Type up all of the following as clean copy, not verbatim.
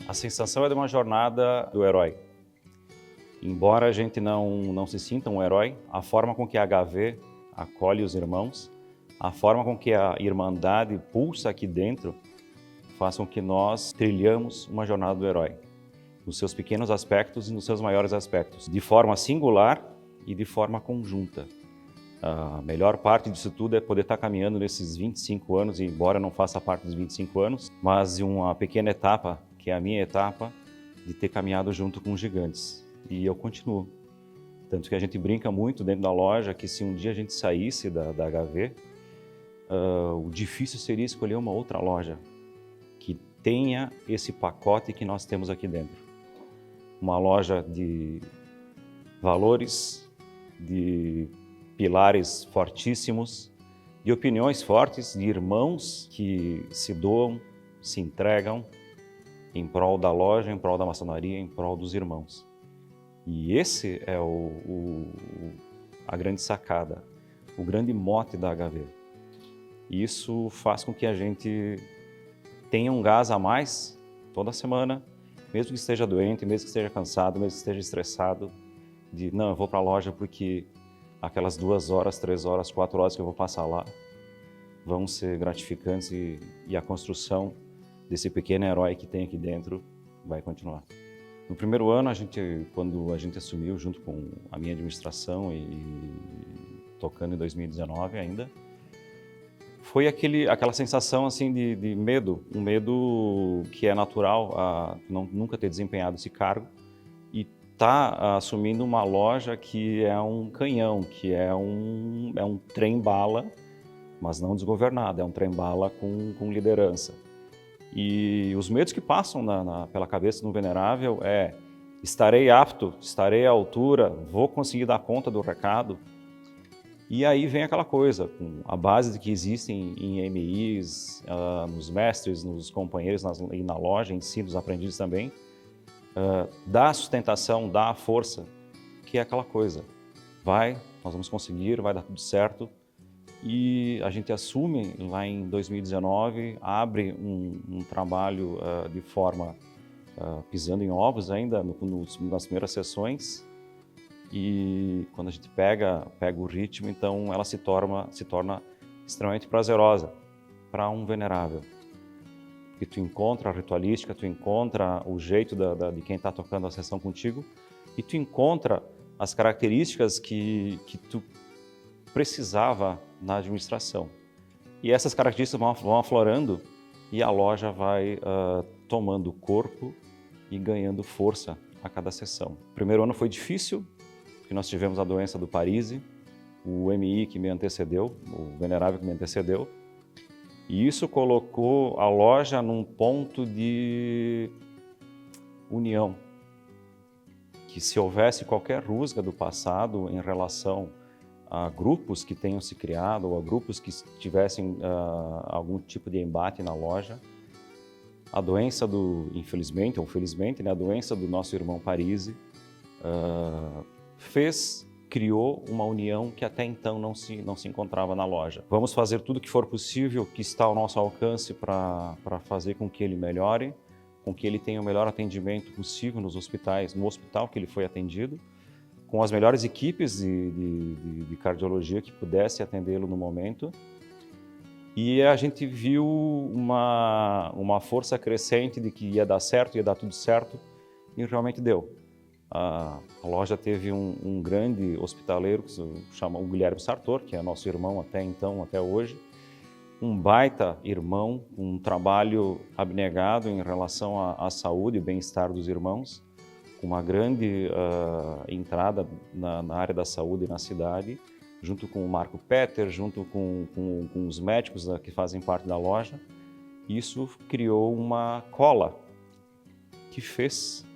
A sensação é de uma jornada do herói. Embora a gente não se sinta um herói, a forma com que a HV acolhe os irmãos, a forma com que a Irmandade pulsa aqui dentro, faz com que nós trilhamos uma jornada do herói, nos seus pequenos aspectos e nos seus maiores aspectos, de forma singular e de forma conjunta. A melhor parte disso tudo é poder estar caminhando nesses 25 anos, e embora não faça parte dos 25 anos, mas uma pequena etapa, que é a minha etapa, de ter caminhado junto com os gigantes. E eu continuo. Tanto que a gente brinca muito dentro da loja que se um dia a gente saísse da HV, o difícil seria escolher uma outra loja que tenha esse pacote que nós temos aqui dentro. Uma loja de valores, de pilares fortíssimos, de opiniões fortes, de irmãos que se doam, se entregam em prol da loja, em prol da maçonaria, em prol dos irmãos. E esse é a grande sacada, o grande mote da HV. Isso faz com que a gente tenha um gás a mais toda semana, mesmo que esteja doente, mesmo que esteja cansado, mesmo que esteja estressado, de não, eu vou para a loja porque aquelas 2 horas, 3 horas, 4 horas que eu vou passar lá vão ser gratificantes e a construção desse pequeno herói que tem aqui dentro vai continuar. No primeiro ano, quando a gente assumiu junto com a minha administração e tocando em 2019 ainda, foi aquela sensação assim de medo, um medo que é natural, nunca ter desempenhado esse cargo e tá assumindo uma loja que é um canhão, que é um trem-bala, mas não desgovernado, é um trem-bala com liderança. E os medos que passam pela cabeça do venerável é: estarei apto, estarei à altura, vou conseguir dar conta do recado? E aí vem aquela coisa, com a base de que existem em MIs, nos mestres, nos companheiros e na loja em si, nos aprendizes também, dá a sustentação, dá a força, que é aquela coisa. Nós vamos conseguir, vai dar tudo certo. E a gente assume lá em 2019, abre um trabalho de forma pisando em ovos ainda nas primeiras sessões, e quando a gente pega o ritmo, então ela se torna extremamente prazerosa para um venerável. Porque tu encontra a ritualística, tu encontra o jeito de quem está tocando a sessão contigo, e tu encontra as características que tu precisava na administração. E essas características vão aflorando e a loja vai tomando corpo e ganhando força a cada sessão. O primeiro ano foi difícil, porque nós tivemos a doença do Parisi, o MI que me antecedeu, o venerável que me antecedeu, e isso colocou a loja num ponto de união, que se houvesse qualquer rusga do passado em relação a grupos que tenham se criado ou a grupos que tivessem algum tipo de embate na loja, a doença infelizmente ou felizmente, né, a doença do nosso irmão Parisi criou uma união que até então não se encontrava na loja. Vamos fazer tudo que for possível, que está ao nosso alcance para fazer com que ele melhore, com que ele tenha o melhor atendimento possível no hospital que ele foi atendido, com as melhores equipes de cardiologia que pudesse atendê-lo no momento. E a gente viu uma força crescente de que ia dar certo, ia dar tudo certo, e realmente deu. A loja teve um grande hospitaleiro, que se chama o Guilherme Sartor, que é nosso irmão até então, até hoje, um baita irmão, um trabalho abnegado em relação à saúde e bem-estar dos irmãos, com uma grande entrada na área da saúde na cidade, junto com o Marco Peter, junto com os médicos que fazem parte da loja. Isso criou uma cola que fez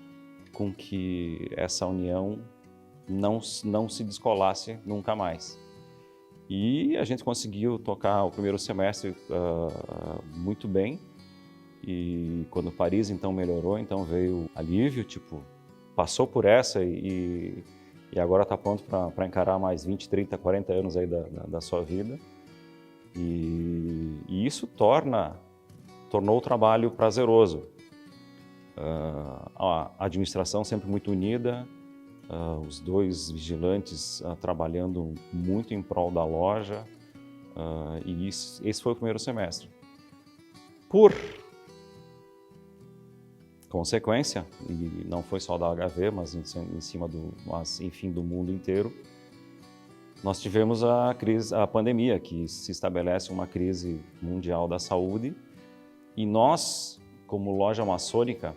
com que essa união não se descolasse nunca mais. E a gente conseguiu tocar o primeiro semestre muito bem, e quando Paris então melhorou, então veio alívio, passou por essa e agora está pronto para encarar mais 20, 30, 40 anos aí da sua vida. E isso tornou o trabalho prazeroso. A administração sempre muito unida, os dois vigilantes trabalhando muito em prol da loja, e esse foi o primeiro semestre. Por consequência, e não foi só da HV, mas enfim, do mundo inteiro, nós tivemos a pandemia, que se estabelece uma crise mundial da saúde, e nós, como loja maçônica,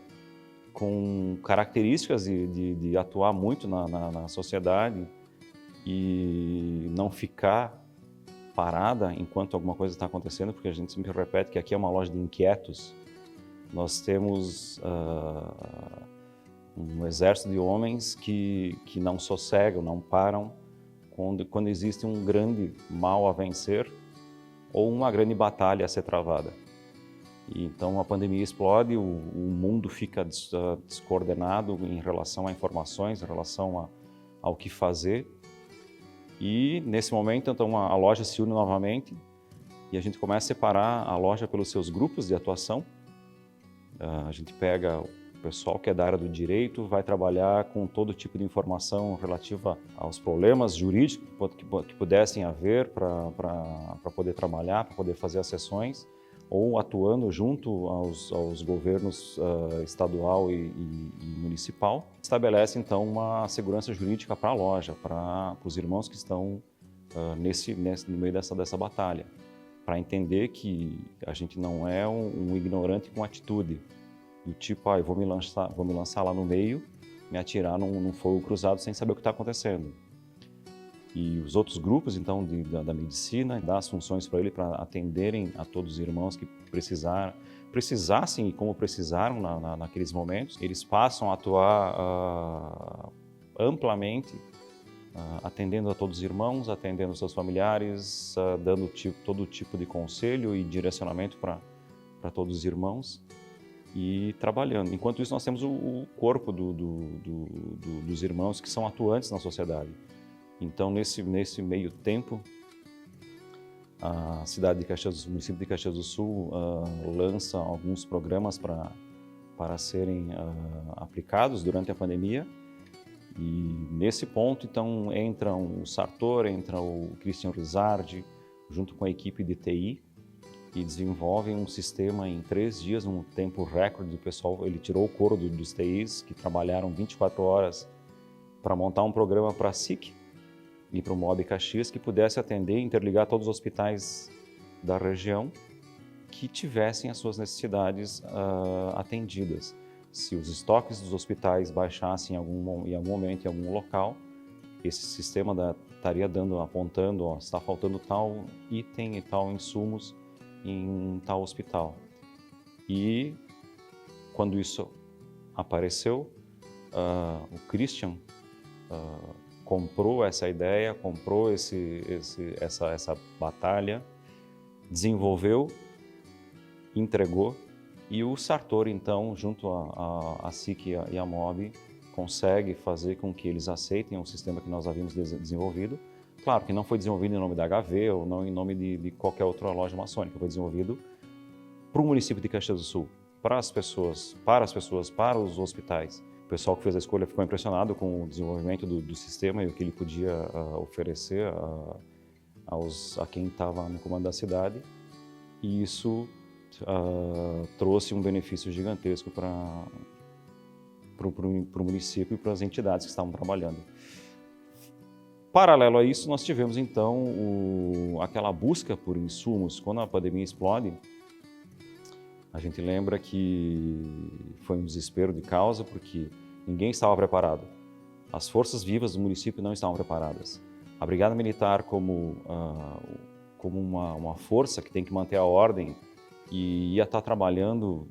com características de atuar muito na sociedade e não ficar parada enquanto alguma coisa está acontecendo, porque a gente sempre repete que aqui é uma loja de inquietos. Nós temos um exército de homens que não sossegam, não param quando existe um grande mal a vencer ou uma grande batalha a ser travada. E então a pandemia explode, o mundo fica descoordenado em relação a informações, em relação ao que fazer. E nesse momento, então, a loja se une novamente e a gente começa a separar a loja pelos seus grupos de atuação. A gente pega o pessoal que é da área do direito, vai trabalhar com todo tipo de informação relativa aos problemas jurídicos que pudessem haver para poder trabalhar, para poder fazer as sessões, ou atuando junto aos governos estadual e municipal. Estabelece, então, uma segurança jurídica para a loja, para os irmãos que estão no meio dessa batalha, para entender que a gente não é um ignorante com atitude, do tipo, eu vou me lançar lá no meio, me atirar num fogo cruzado sem saber o que está acontecendo. E os outros grupos, então, da medicina, dá as funções para ele para atenderem a todos os irmãos que precisassem e como precisaram naqueles momentos. Eles passam a atuar amplamente, atendendo a todos os irmãos, atendendo seus familiares, dando todo tipo de conselho e direcionamento para todos os irmãos e trabalhando. Enquanto isso, nós temos o corpo dos irmãos que são atuantes na sociedade. Então, nesse meio tempo, a o município de Caxias do Sul lança alguns programas para serem aplicados durante a pandemia. E nesse ponto, então, entram o Sartor, entra o Christian Rizardi, junto com a equipe de TI, e desenvolvem um sistema em 3 dias, um tempo recorde do pessoal. Ele tirou o couro dos TIs, que trabalharam 24 horas para montar um programa para a SIC, e para o MOB Caxias, que pudesse atender e interligar todos os hospitais da região que tivessem as suas necessidades atendidas. Se os estoques dos hospitais baixassem em algum momento, em algum local, esse sistema estaria apontando, está faltando tal item e tal insumos em tal hospital. E quando isso apareceu, o Christian comprou essa ideia, comprou essa batalha, desenvolveu, entregou, e o Sartor, então, junto à SIC e à MOB, consegue fazer com que eles aceitem o sistema que nós havíamos desenvolvido. Claro que não foi desenvolvido em nome da HV ou não em nome de qualquer outra loja maçônica, foi desenvolvido para o município de Caxias do Sul, para as pessoas, para os hospitais. O pessoal que fez a escolha ficou impressionado com o desenvolvimento do sistema e o que ele podia oferecer a quem estava no comando da cidade. E isso trouxe um benefício gigantesco para o município e para as entidades que estavam trabalhando. Paralelo a isso, nós tivemos então aquela busca por insumos. Quando a pandemia explode, a gente lembra que foi um desespero de causa, porque ninguém estava preparado. As forças vivas do município não estavam preparadas. A Brigada Militar, como uma força que tem que manter a ordem e ia estar trabalhando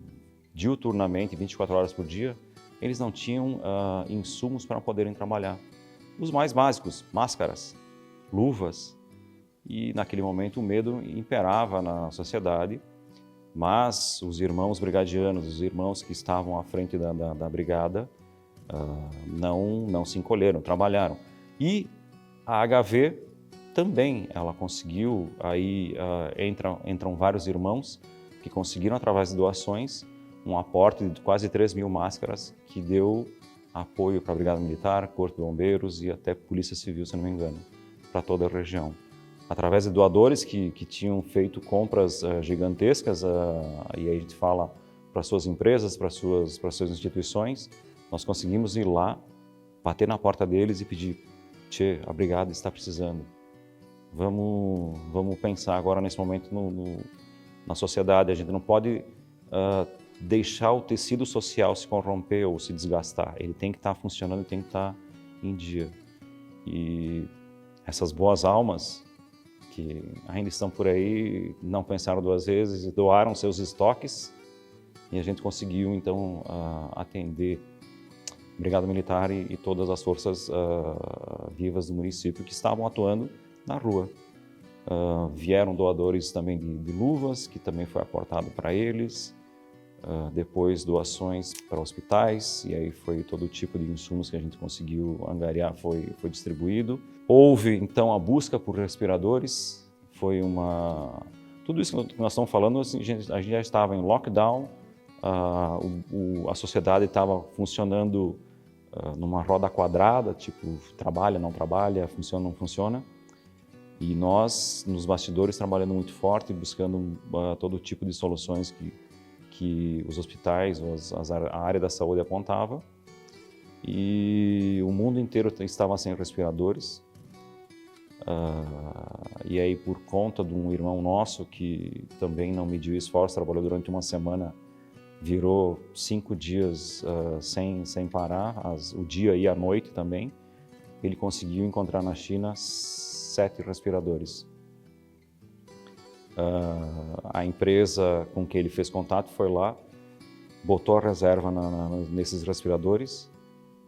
diuturnamente, 24 horas por dia, eles não tinham insumos para poderem trabalhar. Os mais básicos, máscaras, luvas, e naquele momento o medo imperava na sociedade. Mas os irmãos brigadianos, os irmãos que estavam à frente da brigada, não se encolheram, trabalharam. E a HV também, ela conseguiu, aí entram vários irmãos que conseguiram, através de doações, um aporte de quase 3.000 máscaras que deu apoio para a Brigada Militar, Corpo de Bombeiros e até Polícia Civil, se não me engano, para toda a região. Através de doadores que tinham feito compras gigantescas, e aí a gente fala para suas empresas, para suas instituições, nós conseguimos ir lá, bater na porta deles e pedir: "Tchê, a Brigada está precisando. Vamos pensar agora nesse momento na sociedade. A gente não pode deixar o tecido social se corromper ou se desgastar. Ele tem que estar funcionando, tem que estar em dia." E essas boas almas que ainda estão por aí não pensaram duas vezes e doaram seus estoques, e a gente conseguiu então atender Brigada Militar e todas as forças vivas do município que estavam atuando na rua. Vieram doadores também de luvas, que também foi aportado para eles, depois doações para hospitais, e aí foi todo tipo de insumos que a gente conseguiu angariar, foi distribuído. Houve então a busca por respiradores, tudo isso que nós estamos falando, assim, a gente já estava em lockdown, a sociedade estava funcionando numa roda quadrada, tipo, trabalha, não trabalha, funciona, não funciona. E nós, nos bastidores, trabalhando muito forte, buscando todo tipo de soluções que os hospitais, a área da saúde apontava. E o mundo inteiro estava sem respiradores. E aí, por conta de um irmão nosso que também não mediu esforço, trabalhou durante uma semana, virou 5 dias sem parar, o dia e a noite também, ele conseguiu encontrar na China 7 respiradores. A empresa com que ele fez contato foi lá, botou a reserva nesses respiradores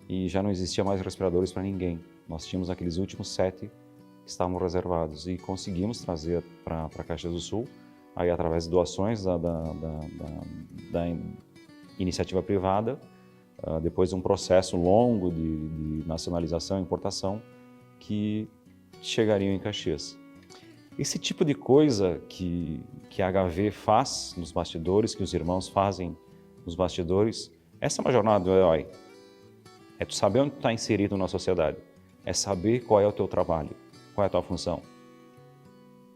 e já não existia mais respiradores para ninguém. Nós tínhamos aqueles últimos 7 que estavam reservados e conseguimos trazer para Caxias do Sul, aí através de doações da iniciativa privada, depois de um processo longo de nacionalização e importação, que chegariam em Caxias. Esse tipo de coisa que a HV faz nos bastidores, que os irmãos fazem nos bastidores, essa é uma jornada do herói. É tu saber onde tu está inserido na sociedade, é saber qual é o teu trabalho, qual é a tua função.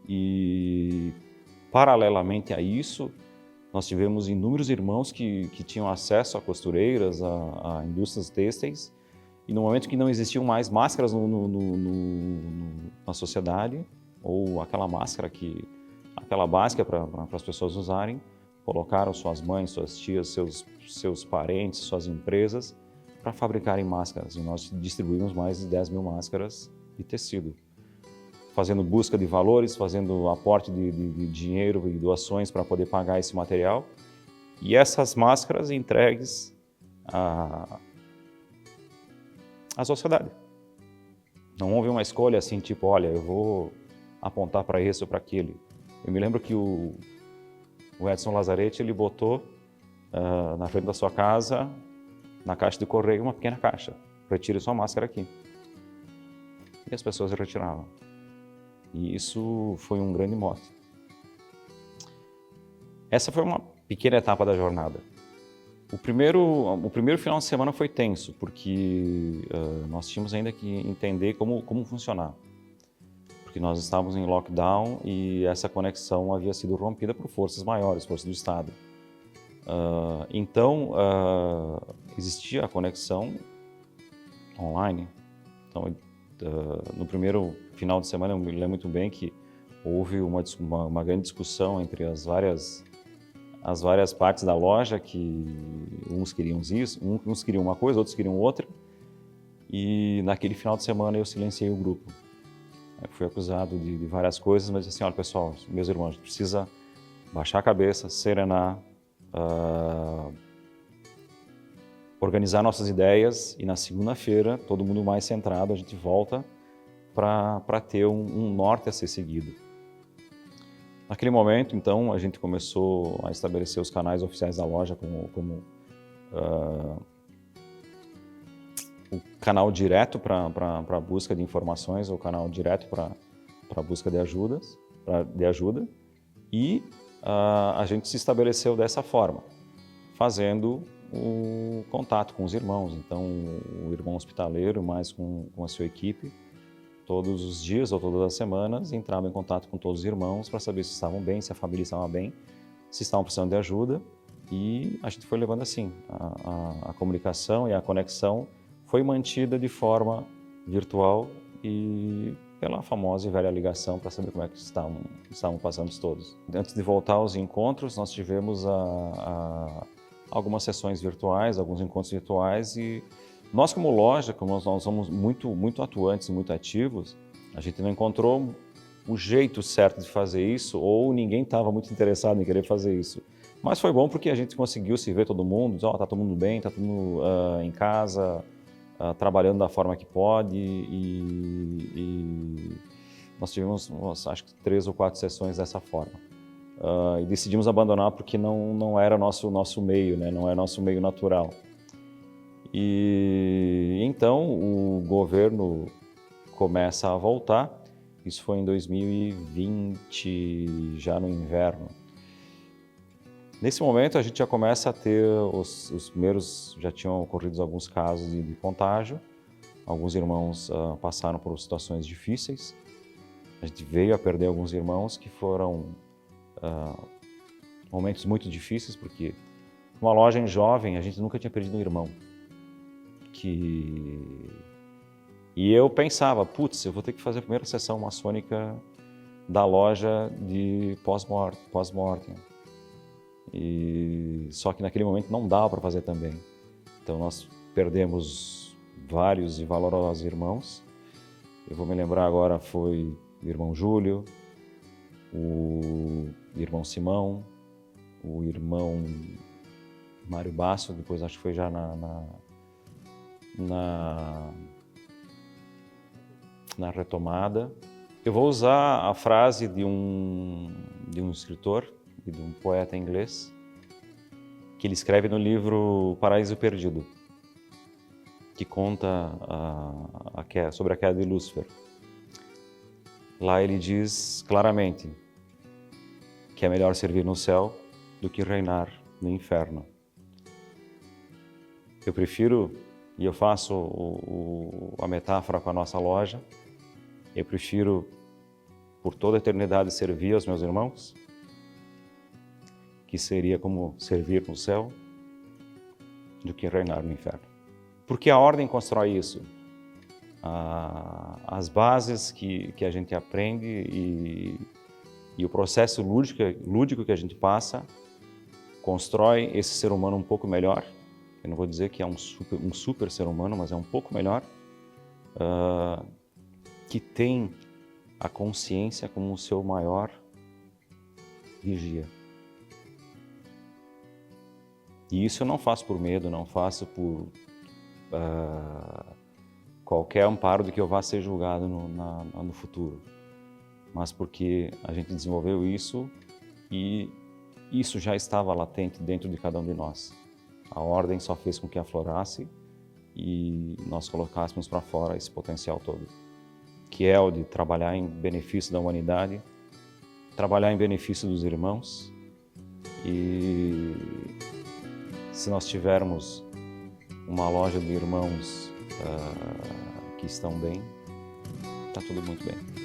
E, paralelamente a isso, nós tivemos inúmeros irmãos que tinham acesso a costureiras, a indústrias têxteis, e no momento que não existiam mais máscaras na sociedade, ou aquela básica para as pessoas usarem, colocaram suas mães, suas tias, seus parentes, suas empresas para fabricarem máscaras. E nós distribuímos mais de 10.000 máscaras de tecido, fazendo busca de valores, fazendo aporte de dinheiro e doações para poder pagar esse material. E essas máscaras entregues à sociedade. Não houve uma escolha assim, tipo, olha, eu vou apontar para esse ou para aquele. Eu me lembro que o Edson Lazzaretti, ele botou na frente da sua casa, na caixa de correio, uma pequena caixa. Retire sua máscara aqui. E as pessoas retiravam. E isso foi um grande mote. Essa foi uma pequena etapa da jornada. O primeiro final de semana foi tenso, porque nós tínhamos ainda que entender como funcionar. Porque nós estávamos em lockdown e essa conexão havia sido rompida por forças maiores, forças do Estado. Então, existia a conexão online. Então, no primeiro final de semana, eu me lembro muito bem que houve uma grande discussão entre as várias partes da loja, que uns queriam isso, uns queriam uma coisa, outros queriam outra. E naquele final de semana eu silenciei o grupo. Eu fui acusado de várias coisas, mas assim, olha pessoal, meus irmãos, a gente precisa baixar a cabeça, serenar, organizar nossas ideias e na segunda-feira, todo mundo mais centrado, a gente volta para ter um norte a ser seguido. Naquele momento, então, a gente começou a estabelecer os canais oficiais da loja como o canal direto para a busca de informações, o canal direto para a busca de ajuda, e a gente se estabeleceu dessa forma, fazendo o contato com os irmãos. Então, o irmão hospitaleiro, mais com a sua equipe, todos os dias ou todas as semanas, entrava em contato com todos os irmãos para saber se estavam bem, se a família estava bem, se estavam precisando de ajuda. E a gente foi levando assim. A comunicação e a conexão foi mantida de forma virtual e pela famosa e velha ligação para saber como é que estavam passando todos. Antes de voltar aos encontros, nós tivemos algumas sessões virtuais, alguns encontros virtuais, e nós como loja, como nós somos muito atuantes e muito ativos, a gente não encontrou o jeito certo de fazer isso, ou ninguém estava muito interessado em querer fazer isso. Mas foi bom porque a gente conseguiu se ver todo mundo, tá todo mundo bem, tá todo mundo em casa, trabalhando da forma que pode, e nós tivemos, acho que 3 ou 4 sessões dessa forma. E decidimos abandonar porque não era nosso meio, né? Não é nosso meio natural. E então o governo começa a voltar, isso foi em 2020, já no inverno. Nesse momento a gente já começa a ter os primeiros, já tinham ocorrido alguns casos de contágio, alguns irmãos passaram por situações difíceis, a gente veio a perder alguns irmãos que foram momentos muito difíceis, porque uma loja em jovem, a gente nunca tinha perdido um irmão. E eu pensava, putz, eu vou ter que fazer a primeira sessão maçônica da loja de pós-mortem. Só que naquele momento não dava para fazer também. Então nós perdemos vários e valorosos irmãos. Eu vou me lembrar agora, foi o irmão Júlio, o irmão Simão, o irmão Mário Basso, depois acho que foi já na retomada. Eu vou usar a frase de um escritor e de um poeta inglês, que ele escreve no livro Paraíso Perdido, que conta sobre a queda de Lúcifer. Lá ele diz claramente que é melhor servir no céu do que reinar no inferno. Eu prefiro, e eu faço a metáfora com a nossa loja, eu prefiro por toda a eternidade servir aos meus irmãos, que seria como servir no céu, do que reinar no inferno. Porque a ordem constrói isso. As bases que a gente aprende e o processo lúdico que a gente passa constrói esse ser humano um pouco melhor. Eu não vou dizer que é um super ser humano, mas é um pouco melhor, que tem a consciência como o seu maior vigia. E isso eu não faço por medo, não faço por qualquer amparo de que eu vá ser julgado no futuro, mas porque a gente desenvolveu isso e isso já estava latente dentro de cada um de nós. A ordem só fez com que aflorasse e nós colocássemos para fora esse potencial todo, que é o de trabalhar em benefício da humanidade, trabalhar em benefício dos irmãos. E se nós tivermos uma loja de irmãos que estão bem, está tudo muito bem.